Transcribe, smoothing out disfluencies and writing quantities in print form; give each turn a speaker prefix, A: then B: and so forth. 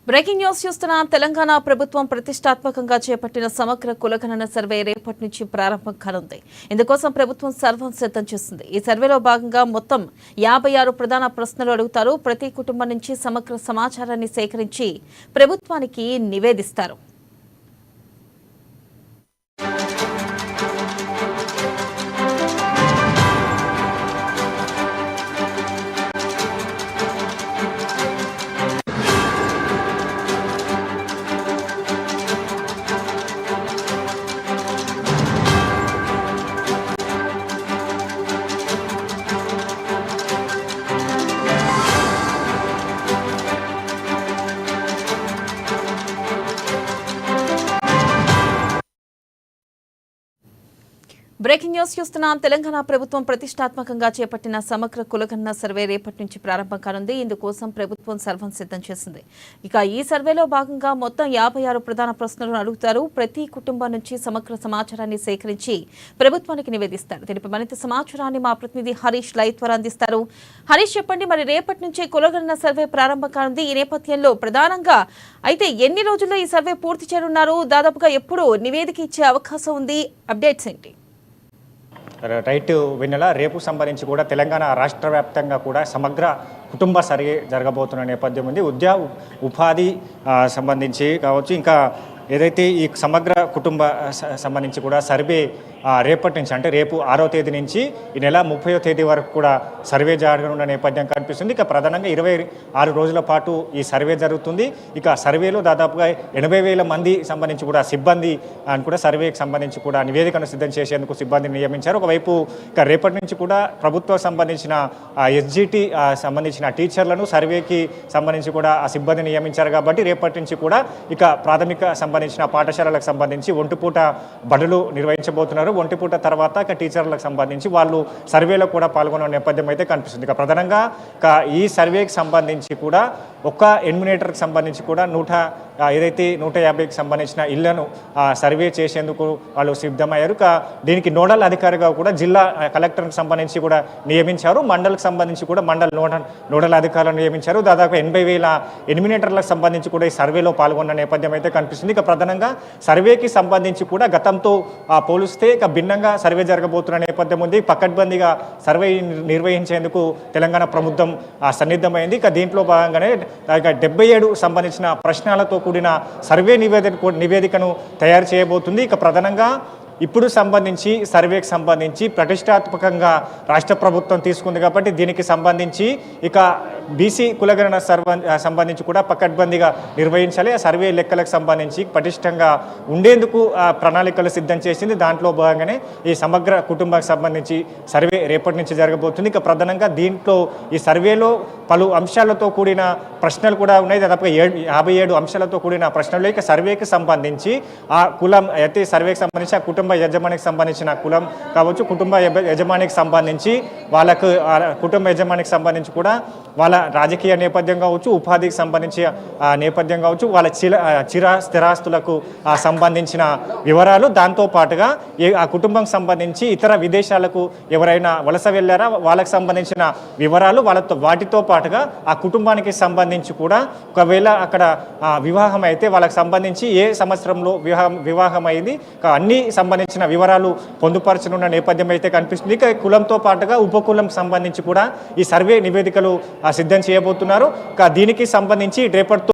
A: Breaking news చూస్తున్నాం. తెలంగాణ ప్రభుత్వం ప్రతిష్టాత్మకంగా చేపట్టిన సమగ్ర కులగణన సర్వే రేపటి నుంచి ప్రారంభం కానుంది. ఇందుకోసం ప్రభుత్వం సర్వం సిద్ధం చేసింది. ఈ సర్వేలో భాగంగా మొత్తం 56 ప్రధాన ప్రశ్నలు అడుగుతారు. ప్రతి కుటుంబం నుంచి సమగ్ర సమాచారాన్ని సేకరించి ప్రభుత్వానికి నివేదిస్తారు. బ్రేకింగ్ న్యూస్ చూస్తున్నాం. తెలంగాణ ప్రభుత్వం ప్రతిష్టాత్మకంగా చేపట్టిన సమగ్ర కులగణన సర్వే రేపటి నుంచి ప్రారంభం కానుంది. ఇందుకోసం ప్రభుత్వం సర్వం సిద్ధం చేసింది. ఇక ఈ సర్వేలో భాగంగా మొత్తం 56 ప్రధాన ప్రశ్నలను అడుగుతారు. ప్రతి కుటుంబం నుంచి సమగ్ర సమాచారాన్ని సేకరించి ప్రభుత్వానికి నివేదిస్తారు. దీనిపై మరింత సమాచారాన్ని మా ప్రతినిధి హరీష్ లైవ్ ద్వారా అందిస్తారు. హరీష్, చెప్పండి, మరి రేపటి నుంచి కులగణన సర్వే ప్రారంభం కానుంది. ఈ నేపథ్యంలో ప్రధానంగా అయితే ఎన్ని రోజుల్లో ఈ సర్వే పూర్తి చేయనున్నారు? దాదాపుగా ఎప్పుడు నివేదిక ఇచ్చే అవకాశం ఉంది? అప్డేట్స్ ఏంటి?
B: రైట్ వెన్నెల, రేపు సంబంధించి కూడా తెలంగాణ రాష్ట్ర వ్యాప్తంగా కూడా సమగ్ర కుటుంబ సర్వే జరగబోతున్న నేపథ్యం ఉంది. ఉపాధి సంబంధించి కావచ్చు, ఇంకా ఏదైతే ఈ సమగ్ర కుటుంబ సంబంధించి కూడా సర్వే రేపటి నుంచి, అంటే రేపు 6వ తేదీ నుంచి ఈ నెల 30వ తేదీ వరకు కూడా సర్వే జరగనున్న నేపథ్యం కనిపిస్తుంది. ఇక ప్రధానంగా 26 రోజుల పాటు ఈ సర్వే జరుగుతుంది. ఇక సర్వేలో దాదాపుగా 80,000 మంది సంబంధించి కూడా సిబ్బంది అని కూడా సర్వేకి సంబంధించి కూడా నివేదికను సిద్ధం చేసేందుకు సిబ్బందిని నియమించారు. ఒకవైపు ఇక రేపటి నుంచి కూడా ప్రభుత్వం సంబంధించిన ఎస్జిటి సంబంధించిన టీచర్లను సర్వేకి సంబంధించి కూడా ఆ సిబ్బందిని నియమించారు. కాబట్టి రేపటి నుంచి కూడా ఇక ప్రాథమిక సంబంధించిన పాఠశాలలకు సంబంధించి ఒంటిపూట బడులు నిర్వహించబోతున్నారు. ఒంటిపూట తర్వాత ఇక టీచర్లకు సంబంధించి వాళ్ళు సర్వేలో కూడా పాల్గొన్న నేపథ్యం అయితే కనిపిస్తుంది. ఇక ప్రధానంగా ఈ సర్వేకి సంబంధించి కూడా ఒక్క ఎన్మినేటర్కి సంబంధించి కూడా 150కి సంబంధించిన ఇళ్లను సర్వే చేసేందుకు వాళ్ళు సిద్ధమయ్యారు. దీనికి నోడల్ అధికారిగా కూడా జిల్లా కలెక్టర్కి సంబంధించి కూడా నియమించారు. మండలికి సంబంధించి కూడా నోడల్ అధికారులను నియమించారు. దాదాపు 80,000 ఎన్మినేటర్లకు సంబంధించి కూడా ఈ సర్వేలో పాల్గొన్న నేపథ్యం అయితే కనిపిస్తుంది. ఇక ప్రధానంగా సర్వేకి సంబంధించి కూడా గతంతో పోలిస్తే ఇక భిన్నంగా సర్వే జరగబోతున్న నేపథ్యం ఉంది. పకడ్బందీగా సర్వే నిర్వహించేందుకు తెలంగాణ ప్రభుత్వం సన్నిద్ధమైంది. ఇక దీంట్లో భాగంగానే 77 సంబంధించిన ప్రశ్నలతో కూడిన సర్వే నివేదికను తయారు చేయబోతుంది. ఇక ప్రధానంగా ఇప్పుడు సంబంధించి సర్వేకి సంబంధించి ప్రతిష్టాత్మకంగా రాష్ట్ర ప్రభుత్వం తీసుకుంది. కాబట్టి దీనికి సంబంధించి ఇక బీసీ కులగణన సంబంధించి కూడా పకడ్బందీగా నిర్వహించాలి. ఆ సర్వే లెక్కలకు సంబంధించి పటిష్టంగా ఉండేందుకు ప్రణాళికలు సిద్ధం చేసింది. దాంట్లో భాగంగానే ఈ సమగ్ర కుటుంబానికి సంబంధించి సర్వే రేపటి నుంచి జరగబోతుంది. ఇక ప్రధానంగా దీంట్లో ఈ సర్వేలో పలు అంశాలతో కూడిన ప్రశ్నలు కూడా ఉన్నాయి. దాదాపుగా 57 అంశాలతో కూడిన ప్రశ్నలు. ఇక సర్వేకి సంబంధించి ఆ కులం అయితే సర్వేకి సంబంధించి ఆ కుటుంబ యజమానికి సంబంధించిన కులం కావచ్చు, కుటుంబ యజమానికి సంబంధించి వాళ్ళకు కుటుంబ యజమానికి సంబంధించి కూడా వాళ్ళ రాజకీయ నేపథ్యం కావచ్చు, ఉపాధికి సంబంధించి నేపథ్యం కావచ్చు, వాళ్ళ స్థిరాస్తులకు సంబంధించిన వివరాలు, దాంతోపాటుగా ఆ కుటుంబం సంబంధించి ఇతర విదేశాలకు ఎవరైనా వలస వెళ్ళారా వాళ్ళకి సంబంధించిన వివరాలు, వాటితో పాటుగా ఆ కుటుంబానికి సంబంధించి కూడా ఒకవేళ అక్కడ వివాహం అయితే వాళ్ళకి సంబంధించి ఏ సంవత్సరంలో వివాహం అయింది అన్ని సంబంధించిన వివరాలు పొందుపరచనున్న నేపథ్యం అయితే కనిపిస్తుంది. ఇక కులంతో పాటుగా ఉపకులం సంబంధించి కూడా ఈ సర్వే నివేదికలు సిద్ధం చేయబోతున్నారు. దీనికి సంబంధించి రేపటితో